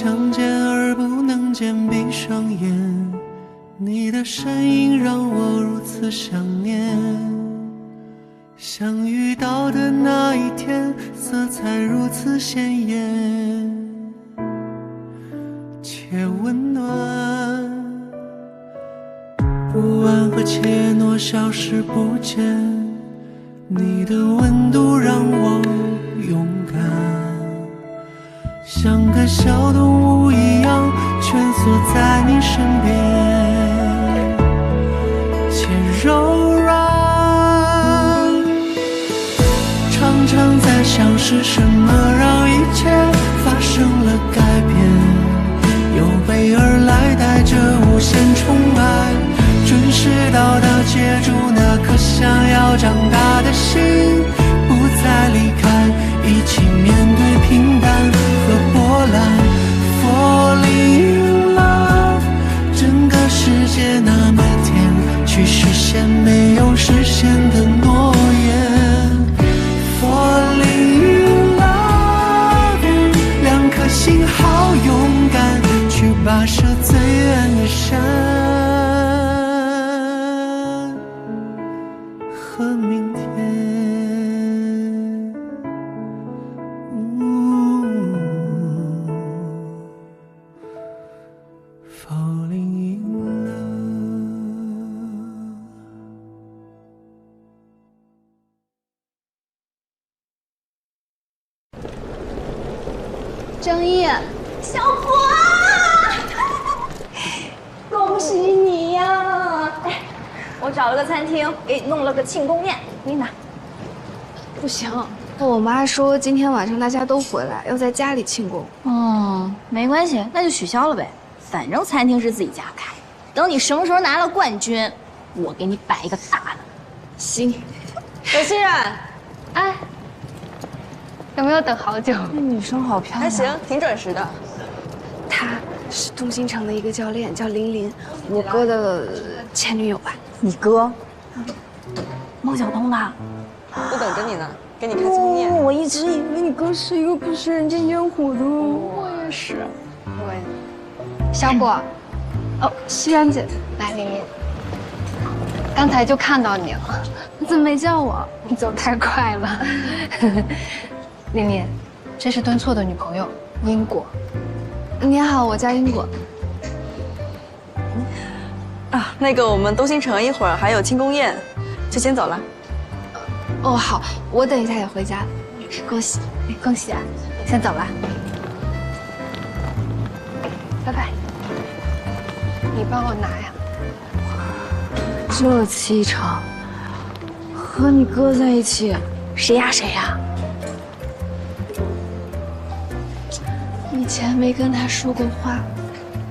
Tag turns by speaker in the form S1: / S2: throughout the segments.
S1: 相见而不能见，闭上眼，你的身影让我如此想念。相遇到的那一天，色彩如此鲜艳且温暖，不安和怯懦消失不见，你的温度让我勇敢，像个小动物一样蜷缩在你身边，且柔软。常常在想是什么让一切发生了改变，有备而来带着无限宠爱，准时到达接住那颗想要长大的心，不再离开，一起面对平淡和波澜。Falling in love， 整个世界那么甜，去实现没有实现的诺言。Falling in love， 两颗心好勇敢，去跋涉最远的山和明天。Falling in love。
S2: 张毅，小果，恭喜你呀！哎，我找了个餐厅，给你弄了个庆功宴，给你拿。
S3: 不行，我妈说今天晚上大家都回来，要在家里庆功。
S2: 没关系，那就取消了呗。反正餐厅是自己家开，等你什么时候拿了冠军，我给你摆一个大的。
S3: 行。
S4: 有新人，
S3: 哎，有没有等好久？
S4: 那女生好漂亮，还行，挺准时的。
S3: 她是东兴城的一个教练，叫林林，我哥的前女友吧。
S2: 你哥？孟小冬的。
S4: 都等着你呢，给你开庆功宴。
S3: 我一直以为你哥是一个不食人间烟火的。我也是。小果，西然姐，来，林林，刚才就看到你了，你怎么没叫我？你走太快了。林林，这是敦错的女朋友，英果。你好，我叫英果。
S4: 啊，那个我们东兴城一会儿还有庆功宴，就先走了。
S3: 哦，好，我等一下也回家了。恭喜，恭喜啊！先走了，拜拜。你帮我拿呀。
S4: 这气场，和你哥在一起，
S3: 谁压谁呀？以前没跟他说过话，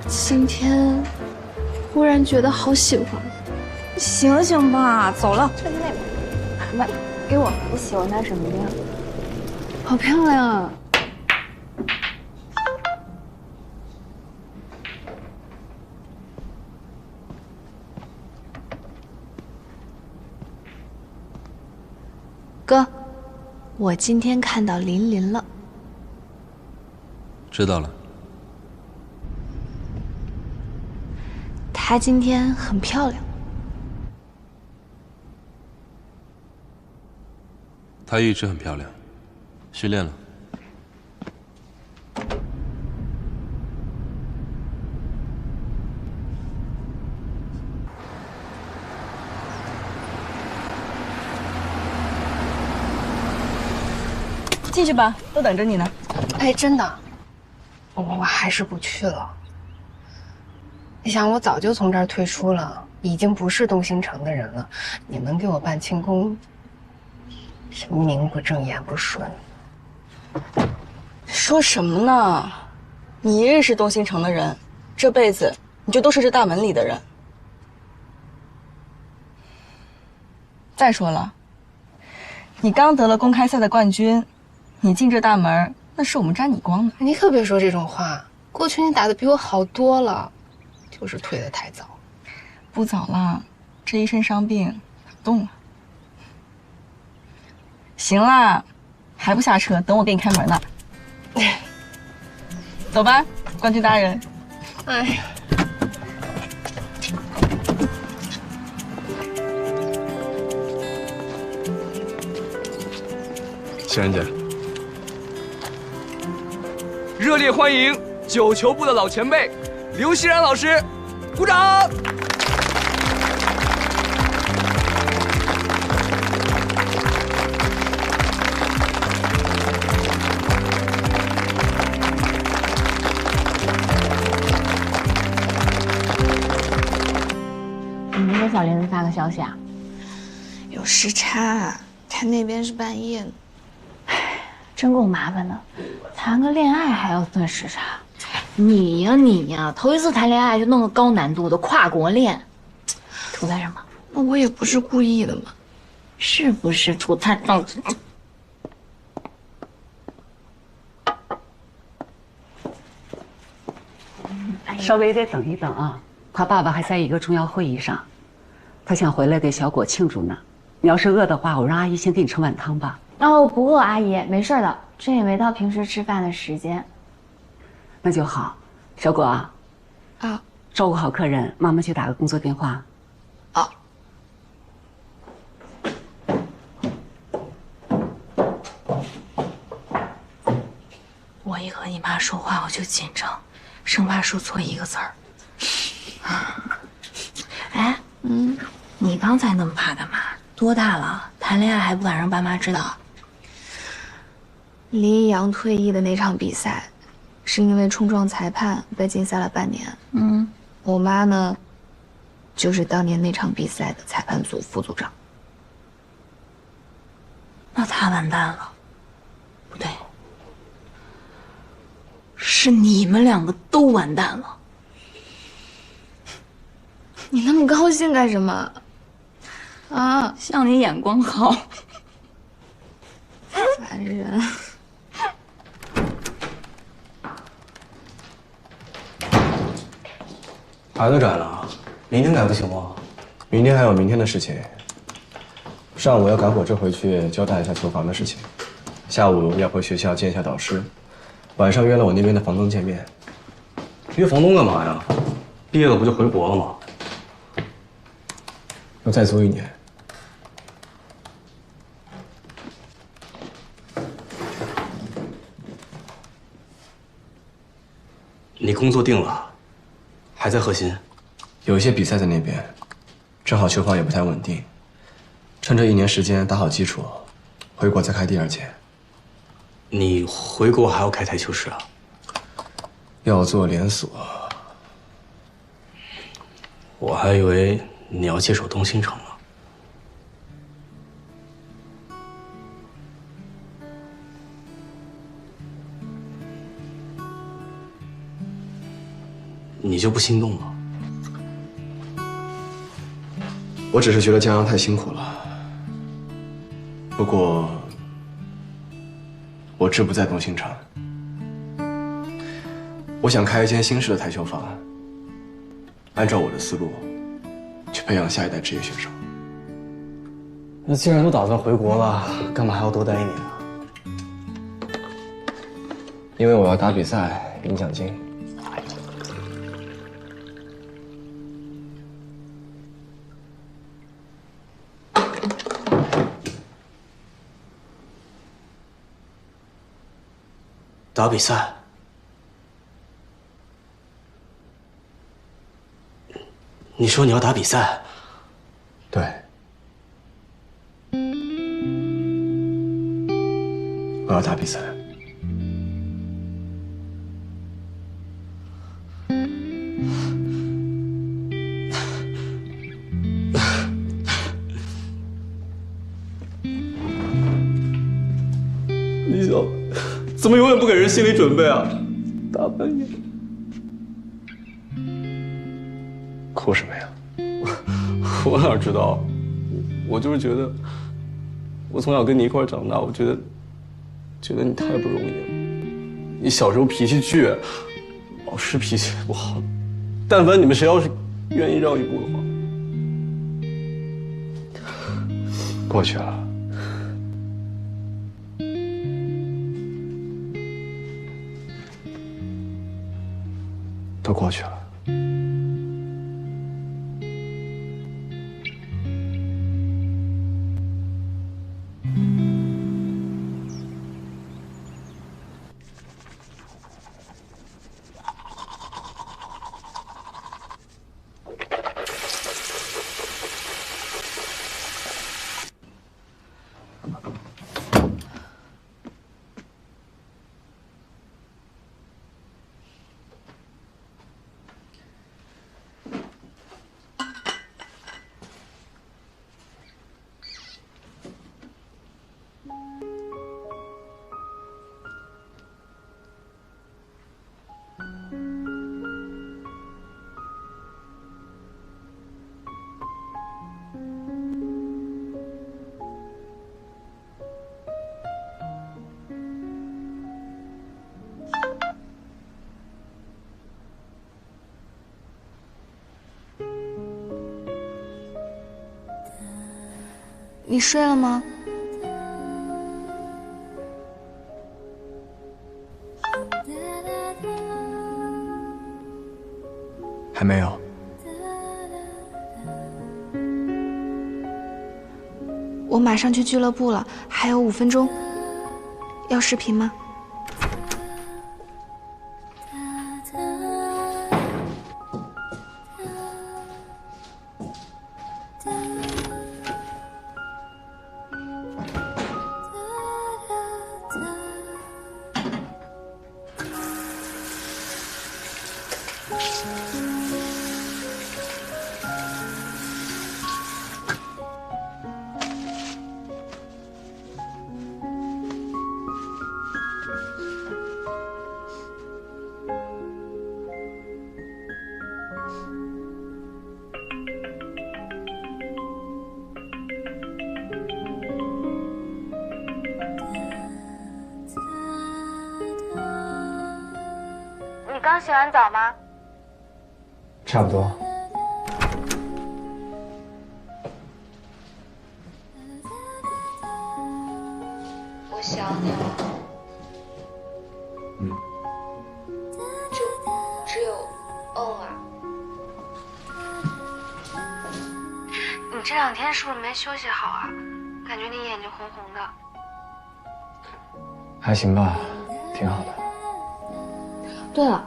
S3: 今天忽然觉得好喜欢。
S2: 醒醒吧，走了。
S3: 这是那边，来，给我。
S2: 你喜欢他什么呀？
S3: 好漂亮啊！哥，我今天看到林林了。
S5: 知道了。
S3: 她今天很漂亮。
S5: 她一直很漂亮，训练了。
S4: 进去吧，都等着你呢。
S3: 哎，真的，我还是不去了。你想，我早就从这儿退出了，已经不是东兴城的人了。你们给我办庆功，是名不正言不顺。
S4: 说什么呢？你认识东兴城的人，这辈子你就都是这大门里的人。再说了，你刚得了公开赛的冠军，你进这大门，那是我们沾你光的。
S3: 你可别说这种话，过去你打得比我好多了，就是退得太早。
S4: 不早了，这一身伤病打不动了。行啦，还不下车？等我给你开门呢。走吧。冠军大人。
S3: 哎呀，
S6: 欣然姐，热烈欢迎9球部的老前辈刘欣然老师，鼓掌！
S2: 你没给小林子发个消息啊？
S7: 有时差，他那边是半夜呢。
S2: 真够麻烦的，谈个恋爱还要算时差。你呀，头一次谈恋爱就弄个高难度的跨国恋，图他什么？
S7: 那我也不是故意的嘛。
S2: 是不是图他当？
S8: 稍微得等一等啊，他爸爸还在一个重要会议上，他想回来给小果庆祝呢。你要是饿的话，我让阿姨先给你盛碗汤吧。
S2: 哦，不饿，阿姨，没事的，这也没到平时吃饭的时间。
S8: 那就好，小果啊，照顾好客人，妈妈去打个工作电话。
S2: 我一和你妈说话我就紧张，生怕说错一个字儿。哎，你刚才那么怕干嘛？多大了，谈恋爱还不敢让爸妈知道？
S7: 林一阳退役的那场比赛，是因为冲撞裁判被禁赛了半年。我妈呢，就是当年那场比赛的裁判组副组长。
S2: 那他完蛋了。不对，是你们两个都完蛋了。
S7: 你那么高兴干什么？啊，
S2: 像你眼光好。
S7: 烦人。
S9: 牌都改了，明天改不行吗？明天还有明天的事情。上午要赶火车回去交代一下球房的事情，下午要回学校见一下导师，晚上约了我那边的房东见面。约房东干嘛呀？毕业了不就回国了吗？要再租1年。
S6: 你工作定了，还在核心？
S9: 有一些比赛在那边，正好球房也不太稳定，趁这1年时间打好基础，回国再开第2届。
S6: 你回国还要开台球室啊？
S9: 要做连锁。
S6: 我还以为你要接手东兴城呢。你就不心动吗？
S9: 我只是觉得江阳太辛苦了。不过，我志不在东兴城。我想开一间新式的台球房，按照我的思路，去培养下一代职业选手。
S6: 那既然都打算回国了，干嘛还要多待1年啊？
S9: 因为我要打比赛，领奖金。
S6: 打比赛？你说你要打比赛？
S9: 对，我要打比赛。
S6: 李晓，怎么永远不给人心理准备啊？大半夜。
S9: 哭什么呀？
S6: 我哪知道？我就是觉得，我从小跟你一块长大，我觉得你太不容易了。你小时候脾气倔，老师脾气不好，但凡你们谁要是愿意让一步的话，
S9: 过去了。都过去了。
S7: 你睡了吗？
S9: 还没有。
S7: 我马上去俱乐部了，还有5分钟。要视频吗？
S2: 刚洗完澡吗？
S9: 差不多。
S7: 我想你了。只有啊。你这2天是不是没休息好啊？感觉你眼睛红红的。
S9: 还行吧，挺好的。
S7: 对了，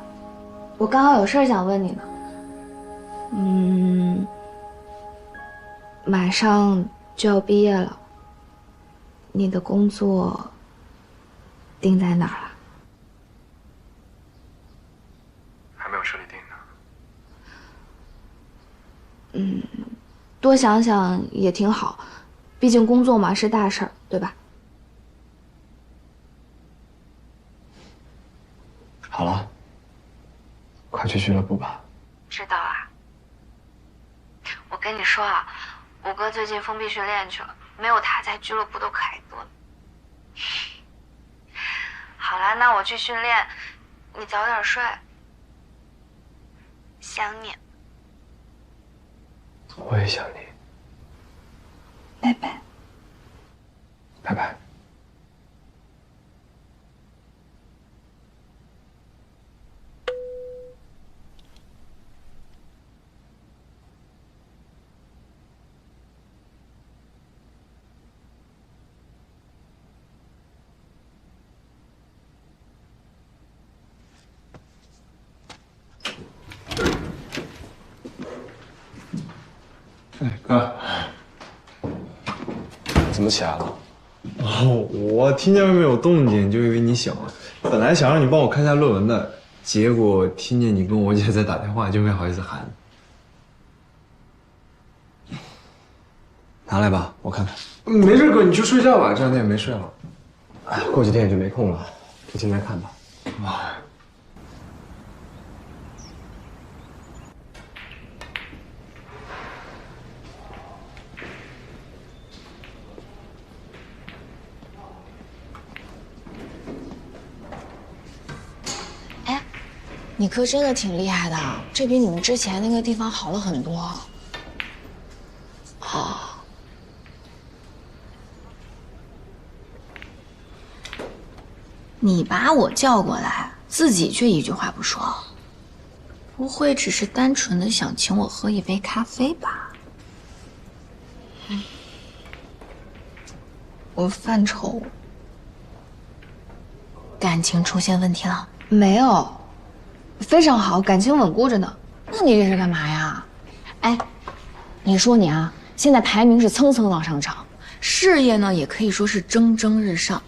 S7: 我刚好有事想问你呢。马上就要毕业了，你的工作定在哪儿了？
S9: 还没有彻底定呢。
S7: 多想想也挺好，毕竟工作嘛是大事儿，对吧？
S9: 好了，快去俱乐部吧。
S7: 知道啦。我跟你说啊，我哥最近封闭训练去了，没有他在，俱乐部都可爱多了。好啦，那我去训练，你早点睡。想你。
S9: 我也想你。
S7: 拜拜。
S9: 拜拜。
S6: 哥，
S9: 怎么起来了？
S10: 哦，我听见外面有动静，就以为你醒了。本来想让你帮我看一下论文的，结果听见你跟我姐在打电话，就没好意思喊。
S9: 拿来吧，我看看。
S10: 没事，哥，你去睡觉吧，这2天也没睡了。
S9: 哎，过几天也就没空了，就现在看吧。
S7: 你哥真的挺厉害的，这比你们之前那个地方好了很多。你把我叫过来，自己却一句话不说。不会只是单纯的想请我喝一杯咖啡吧？我犯愁，感情出现问题了？没有，非常好，感情稳固着呢。
S2: 那你这是干嘛呀？哎，你说你啊，现在排名是蹭蹭往上涨，
S7: 事业呢也可以说是蒸蒸日上，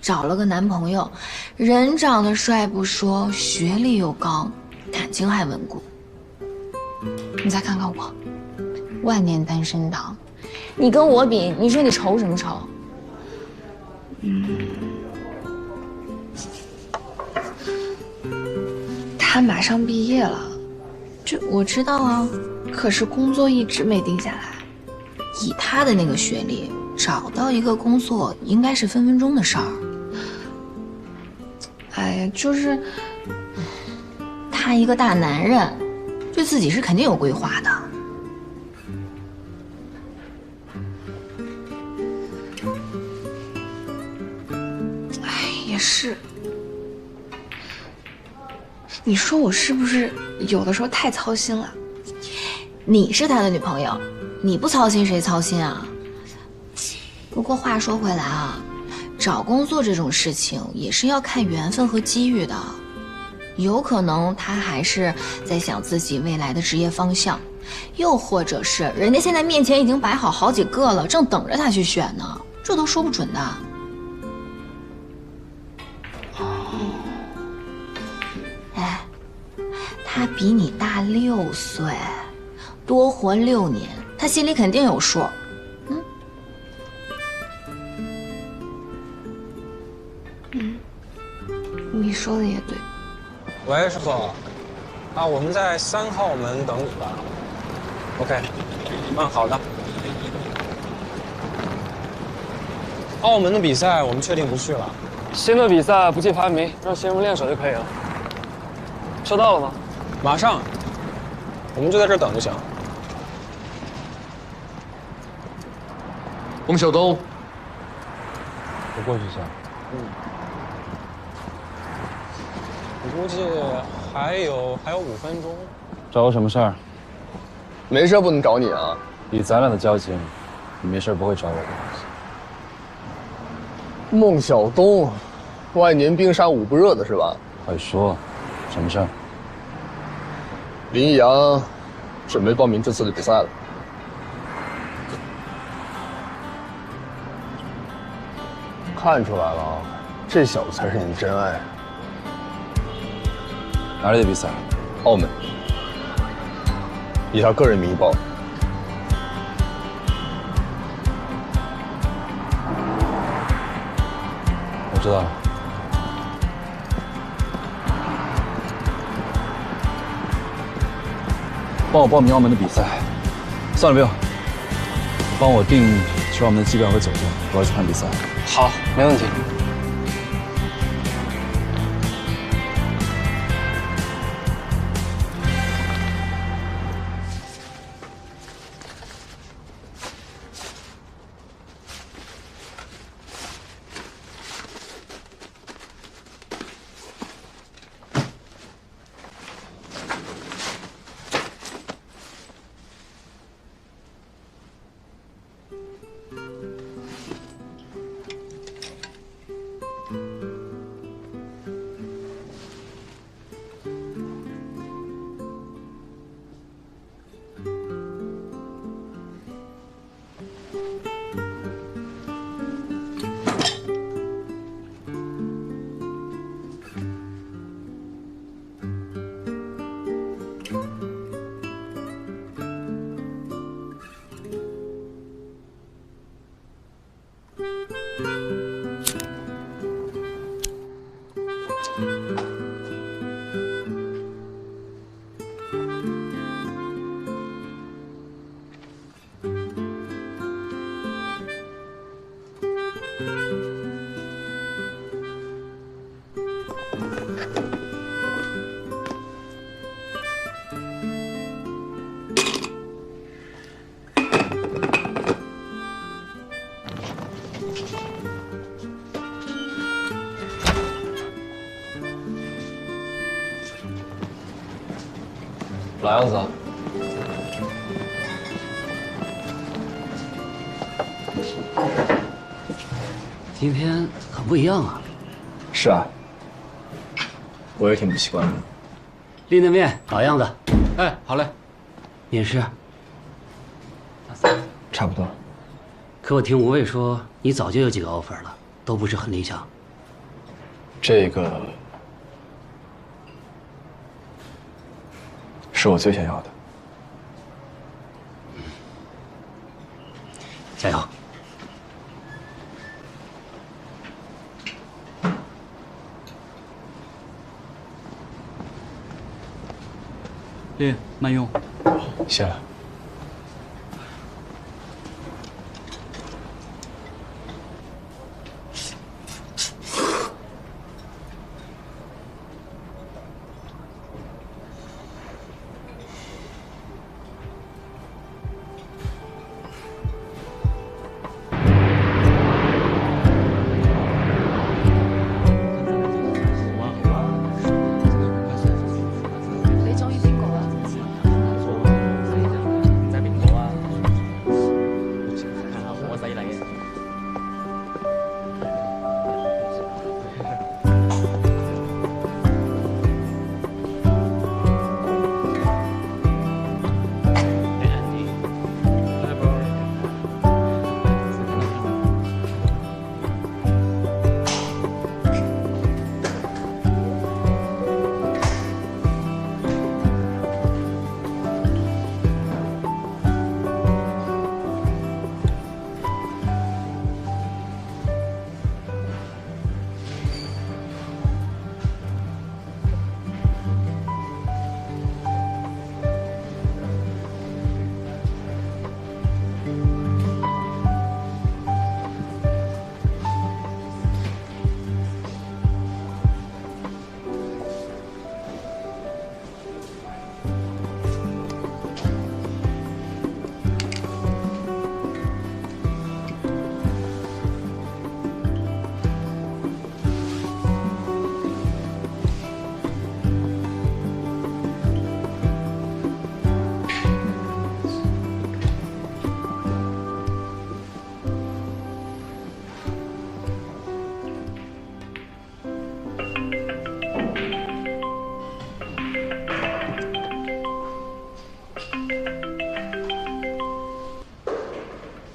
S7: 找了个男朋友，人长得帅不说，学历又高，感情还稳固。
S2: 你再看看我，万年单身党，你跟我比，你说你愁什么愁？
S7: 他马上毕业了，这我知道啊，可是工作一直没定下来。以他的那个学历，找到一个工作应该是分分钟的事儿。哎呀，就是他一个大男人，对自己是肯定有规划的。哎，也是。你说我是不是有的时候太操心了？你是他的女朋友，你不操心谁操心啊？不过话说回来啊，找工作这种事情也是要看缘分和机遇的。有可能他还是在想自己未来的职业方向，又或者是人家现在面前已经摆好好几个了，正等着他去选呢，这都说不准的。他比你大6岁，多活6年，他心里肯定有数。你说的也对。
S11: 喂，师傅，啊，我们在3号门等你吧。OK， 好的。澳门的比赛我们确定不去了，
S12: 新的比赛不计排名，让新人们练手就可以了。车到了吗？
S11: 马上，我们就在这儿等就行。
S13: 翁晓东，
S11: 我过去一下。我估计还有5分钟。
S13: 找我什么事儿？
S6: 没事不能找你啊。
S13: 以咱俩的交情，你没事不会找我的。
S6: 孟晓东，万年冰山五不热的是吧？
S13: 快说，什么事儿？
S6: 林逸阳准备报名这次的比赛了。看出来了，这小子才是你的真爱。
S13: 哪里的比赛？
S6: 澳门。以他个人名义报。
S13: 我知道了。帮我报名澳门的比赛，算了，不用。帮我订去澳门的机票和酒店，我要去看比赛。
S12: 好，没问题。
S11: 老样子。
S14: 今天很不一样啊。
S9: 是啊，我也挺不习惯的。
S14: 立那面，老样子。
S11: 哎，好嘞。
S14: 面试。
S9: 差不多。
S14: 可我听吴卫说，你早就有几个 offer 了，都不是很理想。
S9: 这个是我最想要的。
S14: 加油！
S13: 练，慢用。
S9: 谢了。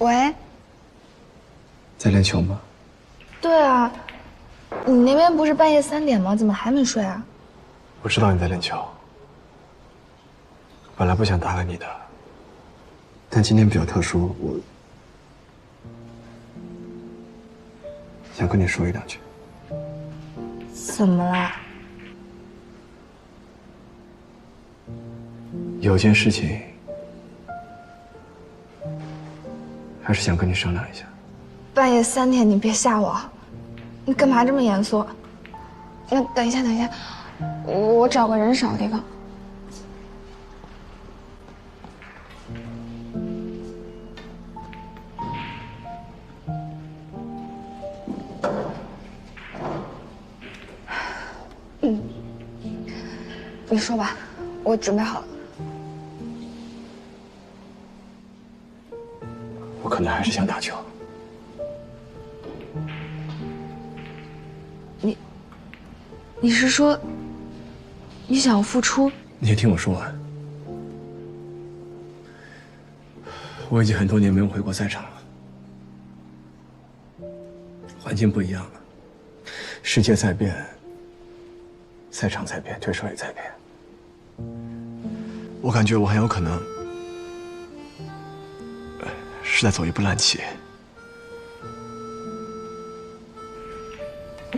S3: 喂，
S9: 在练球吗？
S3: 对啊，你那边不是半夜3点吗？怎么还没睡啊？
S9: 我知道你在练球，本来不想打扰你的，但今天比较特殊，我想跟你说一两句。
S3: 怎么了？
S9: 有件事情，还是想跟你商量一下。
S3: 半夜3点，你别吓我，你干嘛这么严肃？那等一下，我找个人少的地方。你说吧，我准备好了。
S9: 我可能还是想打球。
S3: 你是说，你想付出？
S9: 你先听我说完。我已经很多年没有回过赛场了，环境不一样了，世界在变，赛场在变，对手也在变。我感觉我很有可能是在走一步烂棋。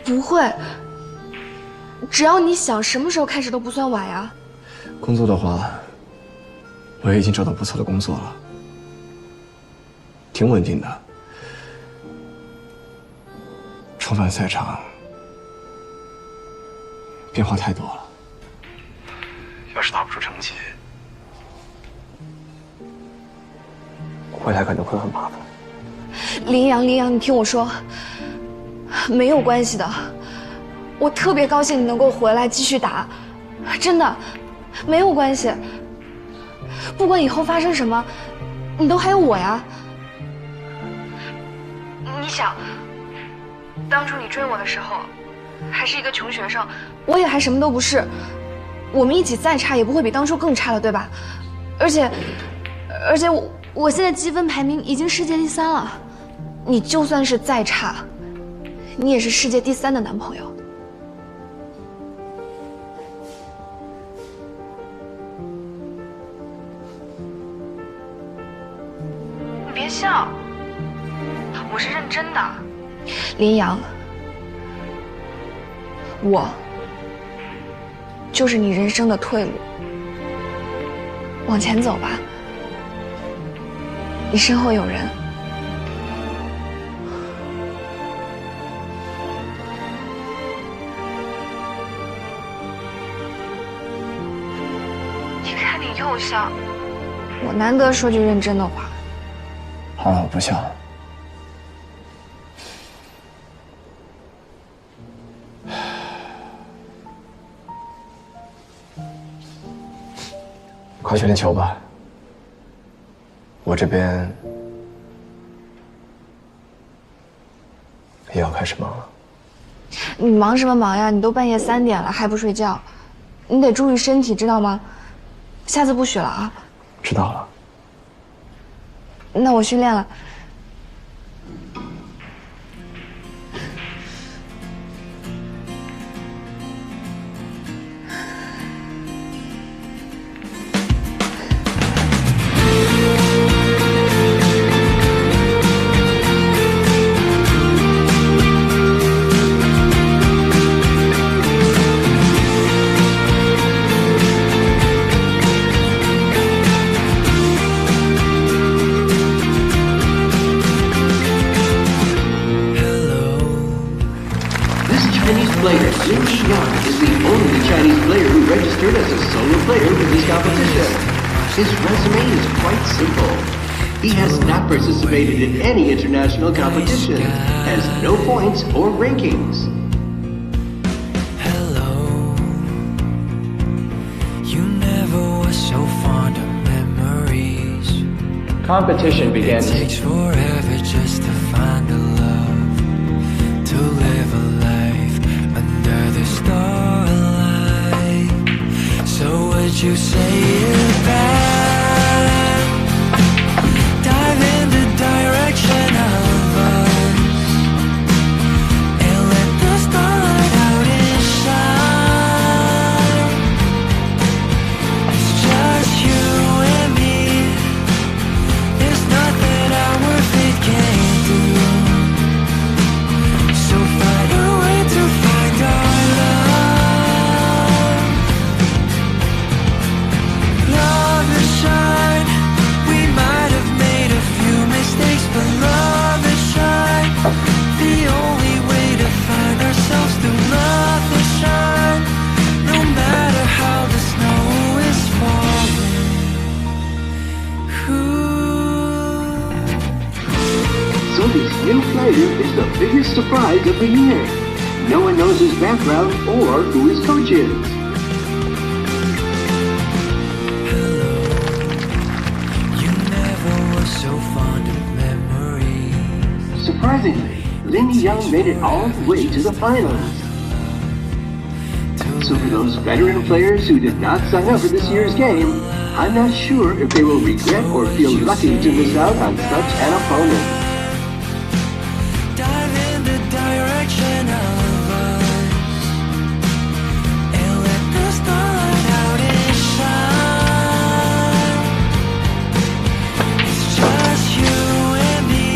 S3: 不会，只要你想，什么时候开始都不算晚呀。
S9: 工作的话，我也已经找到不错的工作了，挺稳定的。重返赛场，变化太多了。要是打不出成绩，回来可能会很麻烦。
S3: 林阳，你听我说，没有关系的。我特别高兴你能够回来继续打，真的，没有关系。不管以后发生什么，你都还有我呀。你想，当初你追我的时候，还是一个穷学生，我也还什么都不是。我们一起再差也不会比当初更差了，对吧？而且我现在积分排名已经世界第3了，你就算是再差，你也是世界第3的男朋友。你别笑，我是认真的。林阳，我就是你人生的退路，往前走吧，你身后有人。你看你又笑，我难得说句认真的话。
S9: 好了，我不笑了。快去练球吧，我这边也要开始忙了。
S3: 你忙什么忙呀？你都半夜3点了还不睡觉，你得注意身体，知道吗？下次不许了啊！
S9: 知道了。
S3: 那我训练了。
S15: His resume is quite simple. He has not participated in any international competition, has no points or rankings.
S1: Hello, you never were so fond of memories.
S16: Competition began.
S1: It takes forever just to find a love, to live a life under the starlight. So would you say it back? Dive in the direction of us and let the starlight out and shine. It's just you and me. There's nothing our fate can't do. So find a way to find our love. Love and shine. We might have made a few mistakes, but love and shine. The only way to find ourselves through love and shine. No matter how the snow is falling.
S15: So this new player is the biggest surprise of the year. No one knows his background or who his coach is.
S1: So fond of memories.
S15: Surprisingly, Lin Young made it all the way to the finals. So for those veteran players who did not sign up for this year's game, I'm not sure if they will regret or feel lucky to miss out on such an opponent.
S1: Dive in the direction of us and let the starlight out and shine. It's just you and me.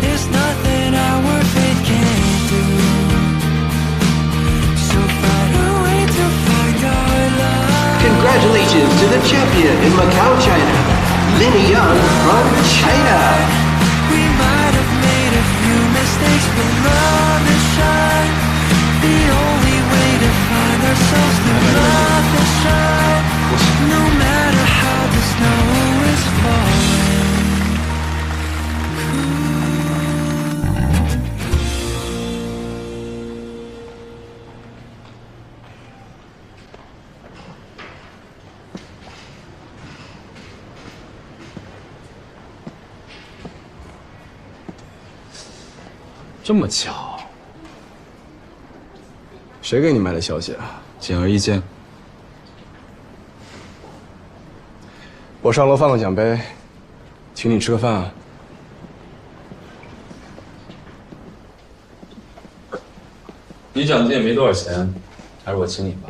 S1: There's nothing our fate can't do. So find a way to find our love.
S15: Congratulations to the champion in Macau, China, Lin Young from China.
S1: We might have made a few mistakes, but love and shine. The only way to find ourselves through love and shine. No matter how the snow is falling.
S13: 这么巧，
S9: 谁给你买的消息啊？
S13: 显而易见。
S9: 我上楼放个奖杯，请你吃个饭啊。
S13: 你奖金也没多少钱，还是我请你吧。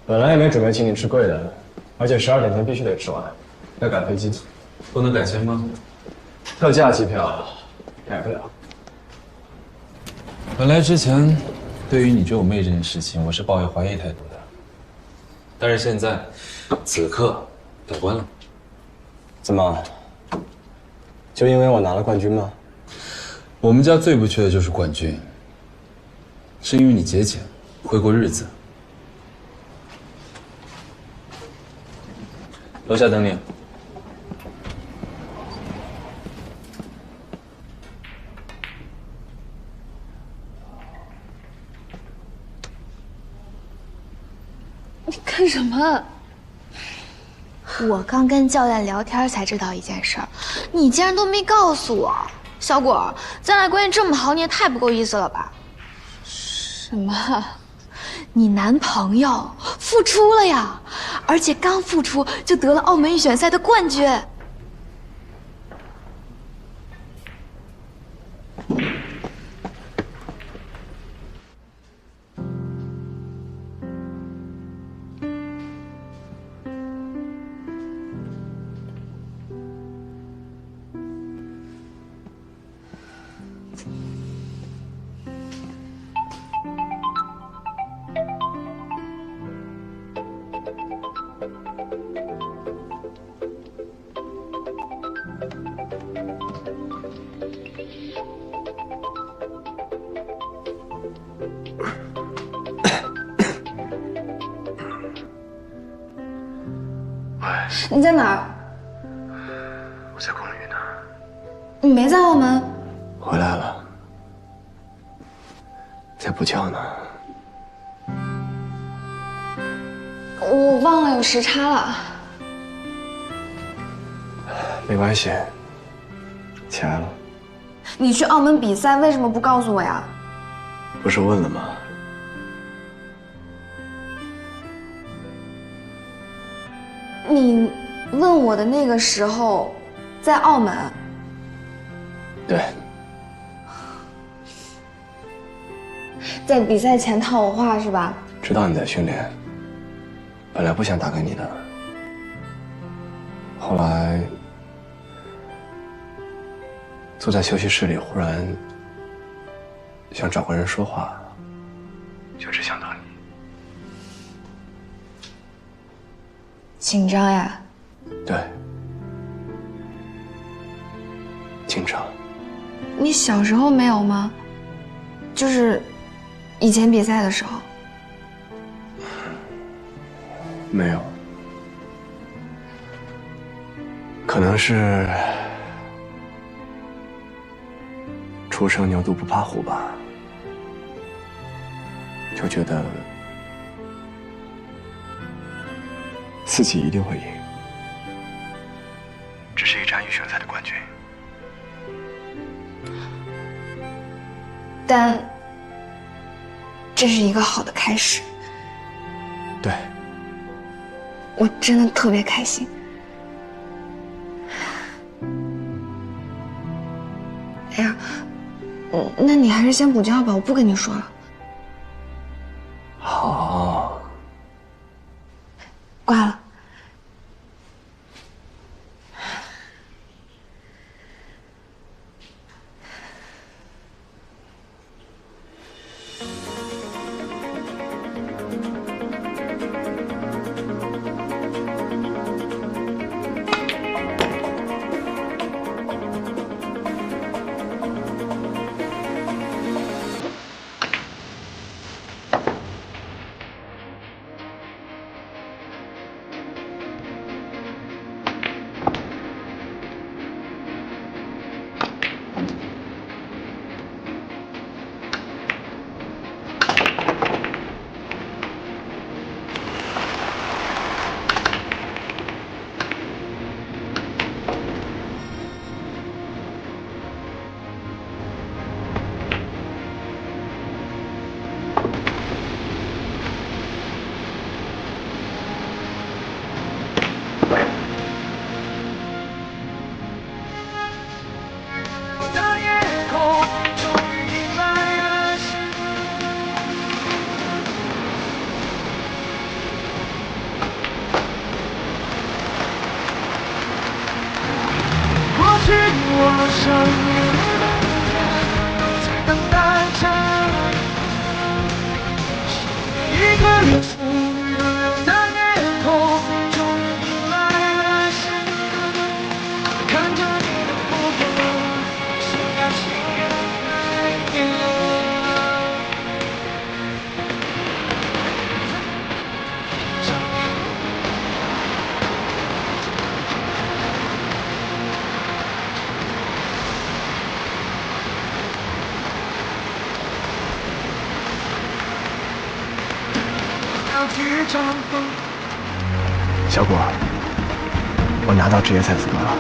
S9: 本来也没准备请你吃贵的，而且12点前必须得吃完，要赶飞机。
S13: 不能改签吗？
S9: 特价机票，改不了。
S13: 本来之前，对于你追我妹这件事情，我是抱有怀疑态度的。但是现在，此刻，改观了。
S9: 怎么？就因为我拿了冠军吗？
S13: 我们家最不缺的就是冠军。是因为你节俭，会过日子。楼下等你。
S3: 你干什么？
S7: 我刚跟教练聊天才知道一件事儿，你竟然都没告诉我。小果，咱俩关系这么好，你也太不够意思了吧？
S3: 什么？
S7: 你男朋友复出了呀，而且刚复出就得了澳门预选赛的冠军。
S3: 你在哪儿？
S9: 我在公寓呢。
S3: 你没在澳门？
S9: 回来了，在补觉呢。
S3: 我忘了有时差了。
S9: 没关系，起来了。
S3: 你去澳门比赛为什么不告诉我呀？
S9: 不是问了吗？
S3: 你问我的那个时候，在澳门。
S9: 对。
S3: 在比赛前套我话是吧？
S9: 知道你在训练，本来不想打给你的，后来坐在休息室里，忽然想找个人说话，就只想到你。
S3: 紧张呀？
S9: 对，紧张。
S3: 你小时候没有吗？就是以前比赛的时候。
S9: 没有，可能是初生牛犊不怕虎吧，就觉得自己一定会赢，这是一站预选赛的冠军。
S3: 但这是一个好的开始。
S9: 对。
S3: 我真的特别开心。哎呀，那你还是先补觉吧，我不跟你说了。
S9: 好。
S3: 挂了。
S9: 小果，我拿到职业赛资格了。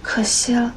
S3: 可惜了。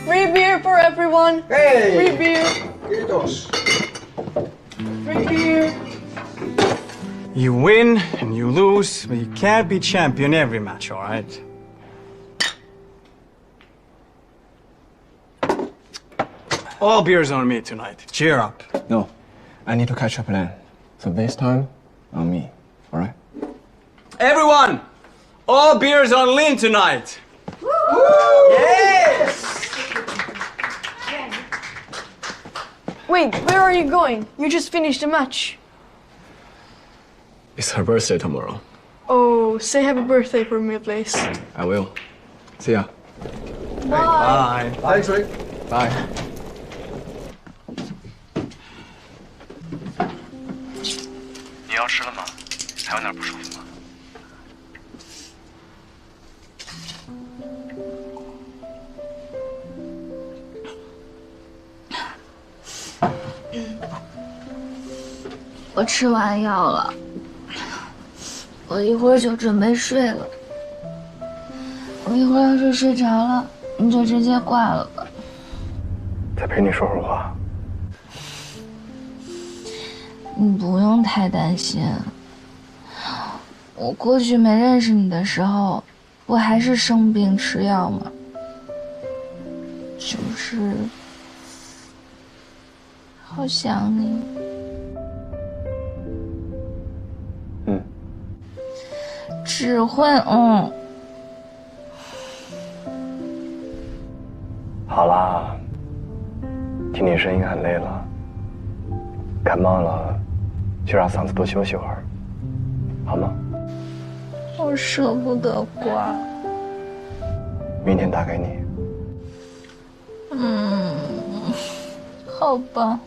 S16: Free beer for everyone.
S17: Hey.
S16: Free beer.
S17: Gritos.
S16: Free beer.
S17: You win and you lose, but you can't be champion every match, all right? All beers on me tonight. Cheer up.
S9: No, I need to catch up plan. So this time, on me, all right?
S17: Everyone, all beers on Lynn tonight. Woo! Yes!
S16: Wait, where are you going? You just finished a match.
S9: It's her birthday tomorrow.
S16: Oh, say happy birthday for me, please.
S9: I will. See ya.
S16: Bye.
S17: Bye. Thanks, Rick.
S9: Bye.
S18: 你要吃了吗？还有哪儿不舒服吗？
S2: 我吃完药了，我一会儿就准备睡了。我一会儿要是睡着了，你就直接挂了吧。
S9: 再陪你说会儿话。
S2: 你不用太担心。我过去没认识你的时候，不还是生病吃药吗？就是好想你。只会
S9: 好啦，听你声音很累了，感冒了就让嗓子多休息会儿，好吗？
S2: 我舍不得挂。
S9: 明天打给你。
S2: 好吧。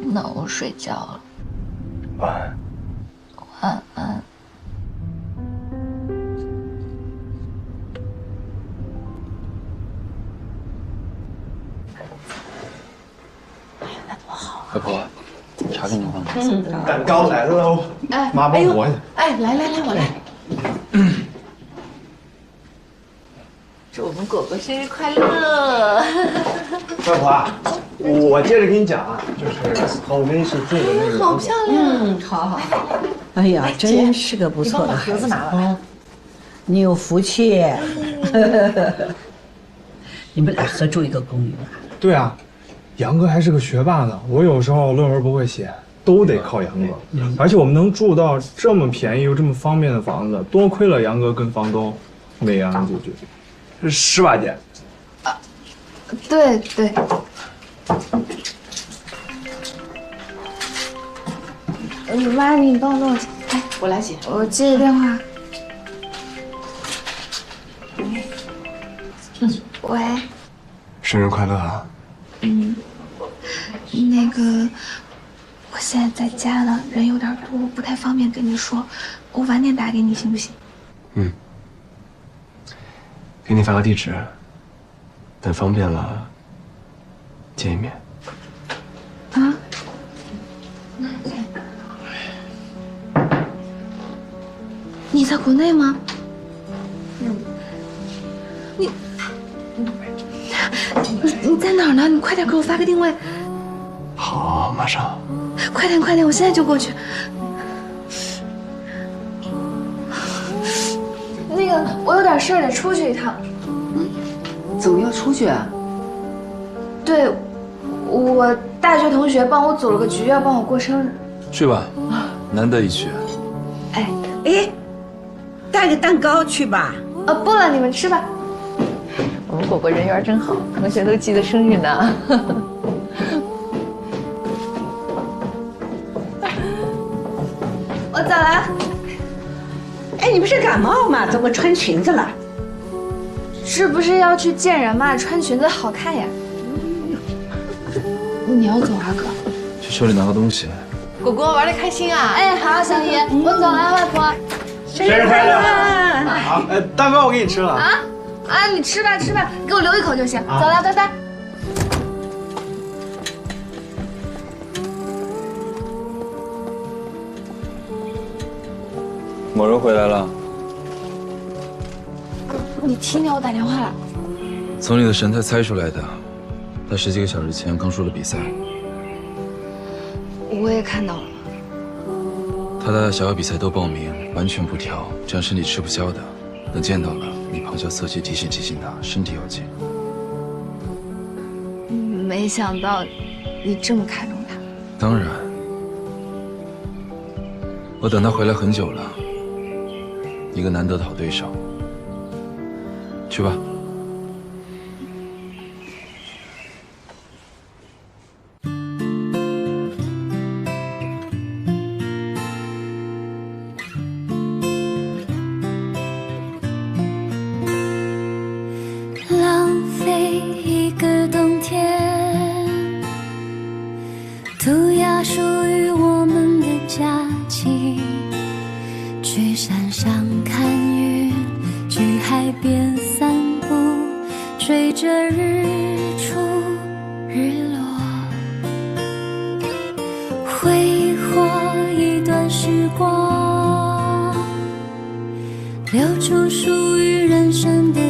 S2: 那我睡觉了。
S9: 晚安。
S2: 晚安。
S13: 外婆，茶给您放。
S10: 蛋糕来喽！
S2: 哎，
S10: 妈帮我。
S2: 哎，来，我来。祝我们果果生日快乐！
S10: 外婆啊，我接着给你讲啊，就是后面是住的那个。
S2: 好漂亮！
S19: 好。哎呀，真是个不错的孩子。
S2: 盒子拿来。
S19: 你有福气。你们俩合住一个公寓吧？
S10: 对啊，杨哥还是个学霸呢。我有时候论文不会写，都得靠杨哥。而且我们能住到这么便宜又这么方便的房子，多亏了杨哥跟房东美阳姐姐。是吧，姐？
S3: 对。妈，你帮我弄。
S2: 哎，我来接。
S3: 我接个电话。喂。
S9: 生日快乐啊！
S3: 那个，我现在在家呢，人有点多，不太方便跟你说。我晚点打给你，行不行？
S9: 给你发个地址，等方便了见一面。
S3: 啊？
S7: 在国内吗？你在哪儿呢？你快点给我发个定位。
S6: 好，马上。
S7: 快点快点，我现在就过去。那个，我有点事儿得出去一趟。
S8: 怎么要出去啊？
S7: 对，我大学同学帮我组了个局，要帮我过生日。
S5: 去吧，难得一去。
S19: 哎，带个蛋糕去吧。
S7: 不了，你们吃吧。
S2: 我们果果人缘真好，同学都记得生日呢。
S7: 我走了。
S19: 哎，你不是感冒吗？怎么穿裙子了？
S7: 这不是要去见人吗？穿裙子好看呀。你要走啊，哥？
S5: 去手里拿个东西。
S2: 果果玩得开心啊！
S7: 哎，好，小姨，我走了，外婆。
S17: 生日快乐！好，蛋糕我给你吃了。
S7: 啊，你吃吧吃吧，给我留一口就行。走了，拜拜。
S5: 某人回来了。
S7: 你提鸟打电话了？
S5: 从你的神态猜出来的，他10几个小时前刚输了比赛。
S7: 我也看到了。
S5: 他的小小比赛都报名，完全不挑，这样身体吃不消的。等见到了，你旁敲侧击提醒他，身体要紧。
S7: 没想到你这么看重他。
S5: 当然，我等他回来很久了，一个难得的好对手。去吧。
S20: 浪费一个冬天，涂鸦属于我们的假期，去山上看云，去海边散步，追着日出日落，挥霍一段时光，留出属于人生的